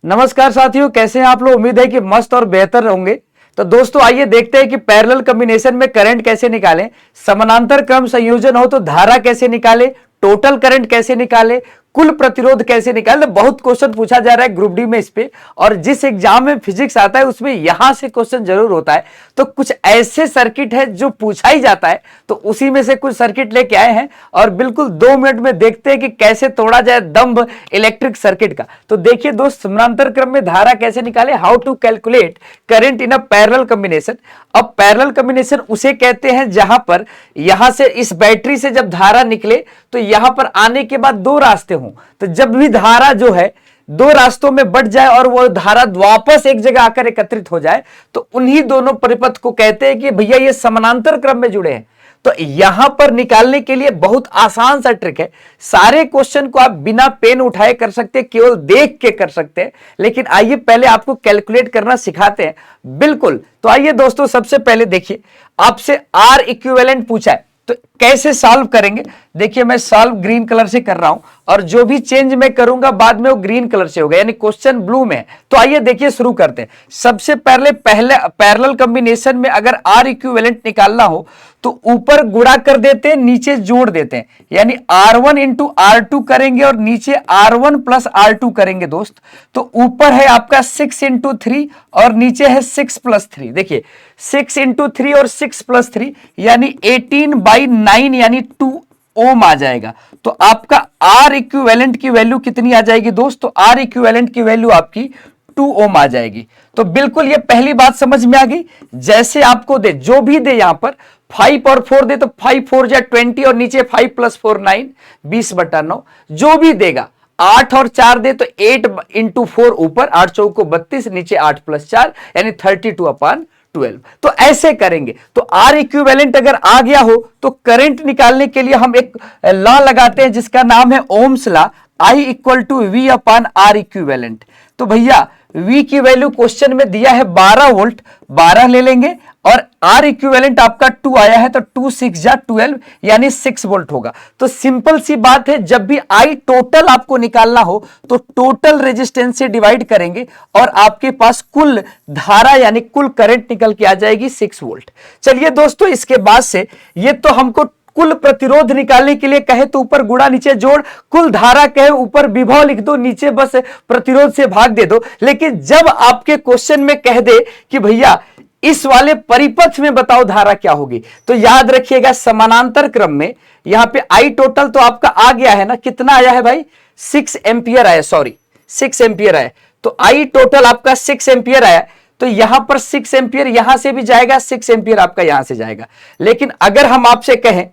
नमस्कार साथियों, कैसे हैं आप लोग। उम्मीद है कि मस्त और बेहतर होंगे। तो दोस्तों आइए देखते हैं कि पैरेलल कॉम्बिनेशन में करंट कैसे निकालें, समानांतर क्रम संयोजन हो तो धारा कैसे निकालें, टोटल करंट कैसे निकालें, कुल प्रतिरोध कैसे निकालें। बहुत क्वेश्चन पूछा जा रहा है ग्रुप डी में इस पे, और जिस एग्जाम में फिजिक्स आता है उसमें यहां से क्वेश्चन जरूर होता है। तो कुछ ऐसे सर्किट है जो पूछा ही जाता है, तो उसी में से कुछ सर्किट लेके आए हैं और बिल्कुल 2 मिनट में देखते हैं कि कैसे तोड़ा जाए दम्भ इलेक्ट्रिक सर्किट का। तो देखिए दोस्त, समानांतर क्रम में धारा कैसे निकाले, how to calculate current in a parallel combination. अब पैरेलल कॉम्बिनेशन उसे कहते हैं जहां पर यहां से इस बैटरी से जब धारा निकले तो यहां पर आने के बाद 2 रास्ते हों। तो जब भी धारा जो है 2 रास्तों में बट जाए और वो धारा वापस एक जगह आकर एकत्रित हो जाए, तो उन्हीं दोनों परिपथ को कहते हैं कि भैया ये समानांतर क्रम में जुड़े हैं। तो यहां पर निकालने के लिए बहुत आसान सा ट्रिक है। सारे क्वेश्चन को आप बिना पेन उठाए कर सकते हैं, केवल देख के कर सकते हैं, लेकिन आइए पहले आपको कैलकुलेट करना सिखाते हैं। बिल्कुल, तो आइए दोस्तों, सबसे पहले देखिए, आपसे आर इक्विवेलेंट पूछा है तो कैसे सॉल्व करेंगे। देखिए मैं सॉल्व ग्रीन कलर से कर रहा हूं और जो भी चेंज मैं करूंगा बाद में वो ग्रीन कलर से होगा, यानी क्वेश्चन ब्लू में है। तो आइए देखिए शुरू करते हैं। सबसे पहले पैरेलल कॉम्बिनेशन में अगर आर इक्विवेलेंट निकालना हो तो ऊपर गुणा कर देते हैं, नीचे जोड़ देते हैं, यानी R1 इंटू R2 करेंगे और नीचे R1 प्लस R2 करेंगे दोस्त। तो ऊपर है आपका 6 इंटू 3 और नीचे है 6 प्लस 3। देखिए 6 इंटू 3 और 6 प्लस 3 यानी 18/9 यानी 2 ओम आ जाएगा। तो आपका आर इक्विवेलेंट की वैल्यू कितनी आ जाएगी दोस्त, तो आर इक्विवेलेंट की वैल्यू आपकी 2 ओम आ जाएगी। तो बिल्कुल ये पहली बात समझ में आ गई। जैसे आपको दे, जो भी दे, यहां पर 5 और 4 दे तो 5 4 जा 20 और नीचे 5 प्लस 4 9, 20/9। जो भी देगा 8 और 4 दे तो 8 इंटू 4 ऊपर, 8 चौको 32, नीचे 8 प्लस 4 यानी 32/12। तो ऐसे करेंगे। तो आर इक्विवेलेंट अगर आ गया हो तो करंट निकालने के लिए हम एक लॉ लगाते हैं जिसका नाम है Ohm's law, I equal to V upon R equivalent. तो भैया V की वैल्यू क्वेश्चन में दिया है 12 वोल्ट, 12 ले लेंगे और R इक्विवेलेंट आपका 2 आया है तो 2 6 जा 12 यानी 6 वोल्ट होगा। तो सिंपल सी बात है, जब भी I टोटल आपको निकालना हो तो टोटल रेजिस्टेंस से डिवाइड करेंगे और आपके पास कुल धारा यानी कुल करंट निकल के आ जाएगी 6 वोल्ट। चलिए दोस्तों, इसके बाद से ये तो हमको कुल प्रतिरोध निकालने के लिए कहे तो ऊपर गुणा नीचे जोड़, कुल धारा कहे ऊपर विभव लिख दो, नीचे बस प्रतिरोध से भाग दे दो। लेकिन जब आपके क्वेश्चन में कह दे कि भैया इस वाले परिपथ में बताओ धारा क्या होगी, तो याद रखिएगा समानांतर क्रम में यहां पे आई टोटल तो आपका आ गया है ना, कितना आया है भाई, 6 एंपियर आया, सॉरी 6 एंपियर आया। तो आई टोटल आपका 6 एंपियर आया, तो यहां पर 6 एंपियर यहां से भी जाएगा, 6 एंपियर आपका यहां से जाएगा। लेकिन अगर हम आपसे कहें,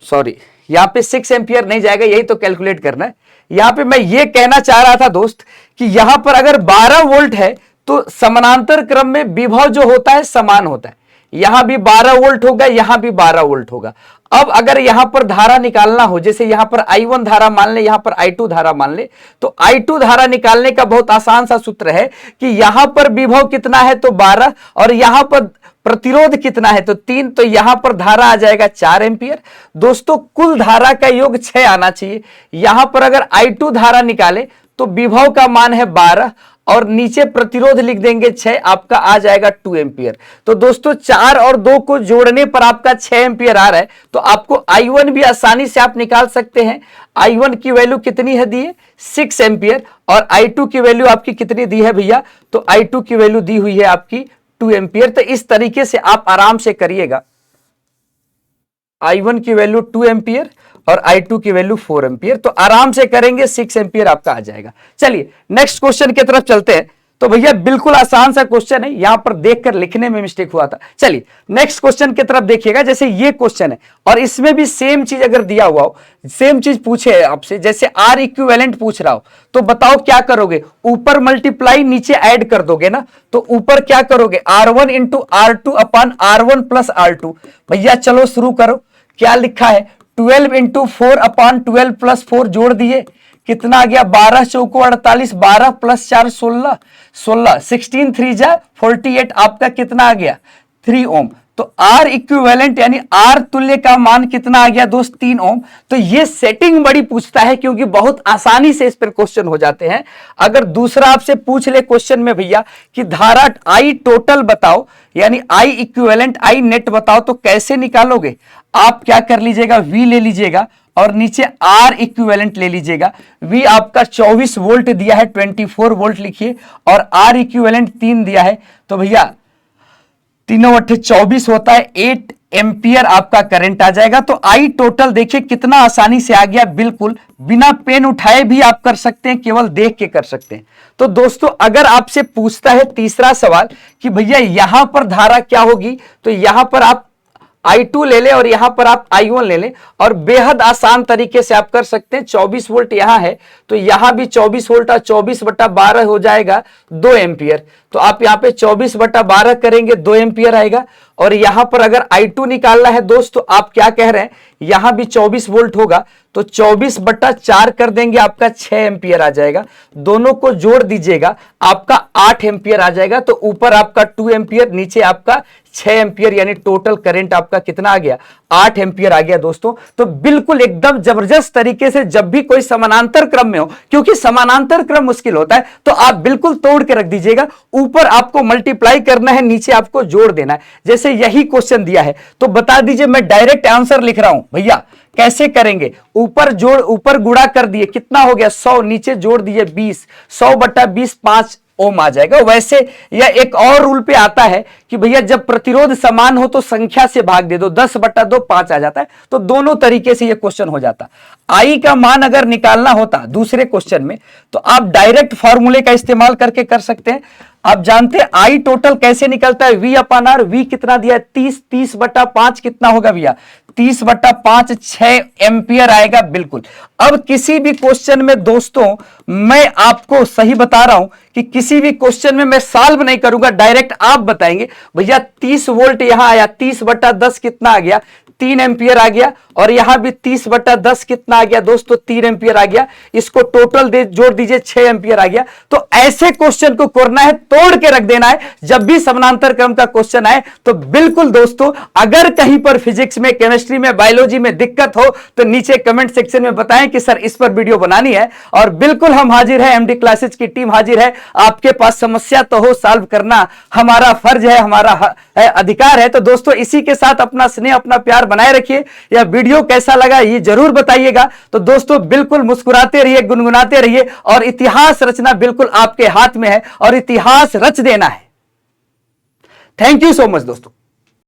सॉरी यहां पे 6 एंपियर नहीं जाएगा, यही तो कैलकुलेट करना है। यहां पे मैं ये कहना चाह रहा था दोस्त कि यहां पर अगर 12 वोल्ट है तो समानांतर क्रम में विभव जो होता है समान होता है। यहां भी 12 वोल्ट होगा, यहां भी 12 वोल्ट होगा। अब अगर यहां पर धारा निकालना हो, जैसे यहां पर I1 धारा मान ले, यहां पर I2 धारा मान ले, तो I2 धारा निकालने का बहुत आसान सा सूत्र है कि यहां पर विभव कितना है तो 12 और यहां पर प्रतिरोध कितना है तो 3, तो यहां पर धारा आ जाएगा 4 एंपियर। दोस्तों कुल धारा का योग 6 आना चाहिए। यहां पर अगर I2 धारा निकाले तो विभव का मान है 12 और नीचे प्रतिरोध लिख देंगे 6, आपका आ जाएगा 2 एंपियर। तो दोस्तों 4 और 2 को जोड़ने पर आपका 6 एंपियर आ रहा है। तो आपको I1 भी आसानी से आप निकाल सकते हैं। I1 की वैल्यू कितनी है दी है, 6 एंपियर, और I2 की वैल्यू आपकी कितनी दी है भैया, तो I2 की वैल्यू दी हुई है आपकी 2 एंपियर। तो इस तरीके से आप आराम से करिएगा। I1 की वैल्यू 2 एंपियर और I2 की वैल्यू 4 एंपियर, तो आराम से करेंगे 6 एंपियर आपका आ जाएगा। चलिए नेक्स्ट क्वेश्चन की तरफ चलते हैं। तो भैया बिल्कुल आसान सा क्वेश्चन है, यहां पर देखकर लिखने में मिस्टेक हुआ था। चलिए नेक्स्ट क्वेश्चन की तरफ देखिएगा। जैसे ये क्वेश्चन है और इसमें भी सेम चीज अगर दिया हुआ हो, सेम चीज पूछे आपसे, जैसे आर इक्विवेलेंट पूछ रहा हो, तो बताओ क्या करोगे, ऊपर मल्टीप्लाई नीचे ऐड कर दोगे ना। तो ऊपर क्या करोगे, R1 into R2 upon R1 plus R2। भैया चलो शुरू करो, क्या लिखा है, 12 इंटू 4 अपॉन 12 प्लस 4 जोड़ दिए, कितना आ गया, 12 चौको 48, 12 प्लस 4 16, 16 16 3 जा 48, आपका कितना आ गया 3 ओम। तो R इक्विवेलेंट यानी R तुल्य का मान कितना आ गया दोस्त 3 ओम। तो ये सेटिंग बड़ी पूछता है क्योंकि बहुत आसानी से इस पर क्वेश्चन हो जाते हैं। अगर दूसरा आपसे पूछ ले क्वेश्चन में भैया कि धारा I टोटल बताओ यानी I इक्विवेलेंट I नेट बताओ तो कैसे निकालोगे, आप क्या कर लीजिएगा V ले लीजिएगा और नीचे R इक्विवेलेंट ले लीजिएगा। V आपका 24 वोल्ट दिया है, 24 वोल्ट लिखिए, और R इक्विवेलेंट 3 दिया है, तो भैया 3/24 होता है, 8 एम्पियर आपका करंट आ जाएगा। तो आई टोटल देखिए कितना आसानी से आ गया, बिल्कुल बिना पेन उठाए भी आप कर सकते हैं, केवल देख के कर सकते हैं। तो दोस्तों अगर आपसे पूछता है तीसरा सवाल कि भैया यहां पर धारा क्या होगी, तो यहां पर आप I2 ले ले और यहां पर आप I1 ले ले, और बेहद आसान तरीके से आप कर सकते हैं। 24 वोल्ट यहां है तो यहां भी 24 वोल्ट और 24/12 हो जाएगा 2 एम्पियर। तो आप यहां पे 24/12 करेंगे 2 एम्पियर आएगा। और यहां पर अगर I2 निकालना है दोस्त तो आप क्या कह रहे हैं, यहां भी 24 वोल्ट होगा तो 24/4 कर देंगे, आपका 6 एम्पियर आ जाएगा। दोनों को जोड़ दीजिएगा आपका 8 एम्पियर आ जाएगा। तो ऊपर आपका 2 एम्पियर, नीचे आपका 6 एम्पियर, यानी टोटल करंट आपका कितना आ गया, 8 एम्पियर आ गया दोस्तों। तो बिल्कुल एकदम जबरदस्त तरीके से जब भी कोई समानांतर क्रम में हो, क्योंकि समानांतर क्रम मुश्किल होता है, तो आप बिल्कुल तोड़ के रख दीजिएगा। ऊपर आपको मल्टीप्लाई करना है, नीचे आपको जोड़ देना है। जैसे यही क्वेश्चन दिया है तो बता दीजिए, मैं डायरेक्ट आंसर लिख रहा हूं भैया, कैसे करेंगे, ऊपर जोड़, ऊपर गुणा कर दिए, कितना हो गया 100, नीचे जोड़ दिए 20, 100/20 5 ओम आ जाएगा। वैसे यह एक और रूल पे आता है कि भैया जब प्रतिरोध समान हो तो संख्या से भाग दे दो, 10/2 5 आ जाता है। तो दोनों तरीके से यह क्वेश्चन हो जाता। आई का मान अगर निकालना होता दूसरे क्वेश्चन में तो आप डायरेक्ट फॉर्मूले का इस्तेमाल करके कर सकते हैं। आप जानते हैं आई टोटल कैसे निकलता है, V/R। V कितना दिया है 30, 30/5 कितना होगा भैया, 30/5 6 एम्पियर आएगा। बिल्कुल। अब किसी भी क्वेश्चन में दोस्तों मैं आपको सही बता रहा हूं कि किसी भी क्वेश्चन में मैं सॉल्व नहीं करूंगा, डायरेक्ट आप बताएंगे भैया 30 वोल्ट यहां आया, 30/10 कितना आ गया, 3 एम्पियर आ गया। और यहां भी 30/10 कितना आ गया दोस्तों, 3 एम्पियर आ गया। इसको टोटल जोड़ दीजिए 6 एम्पियर आ गया। तो ऐसे क्वेश्चन को करना है, तोड़ के रख देना है। जब भी समानांतर क्रम का क्वेश्चन आए तो बिल्कुल दोस्तों, अगर कहीं पर फिजिक्स में, केमिस्ट्री में, बायोलॉजी में दिक्कत हो तो नीचे कमेंट सेक्शन में बताएं कि सर इस पर वीडियो बनानी है। और बिल्कुल हम हाजिर है, एमडी क्लासेज की टीम हाजिर है। आपके पास समस्या तो हो, सॉल्व करना हमारा फर्ज है, हमारा अधिकार है। तो दोस्तों इसी के साथ अपना स्नेह, अपना प्यार बनाए रखिए। यह वीडियो कैसा लगा ये जरूर बताइएगा। तो दोस्तों बिल्कुल मुस्कुराते रहिए, गुनगुनाते रहिए, और इतिहास रचना बिल्कुल आपके हाथ में है, और इतिहास रच देना है। थैंक यू सो मच दोस्तों।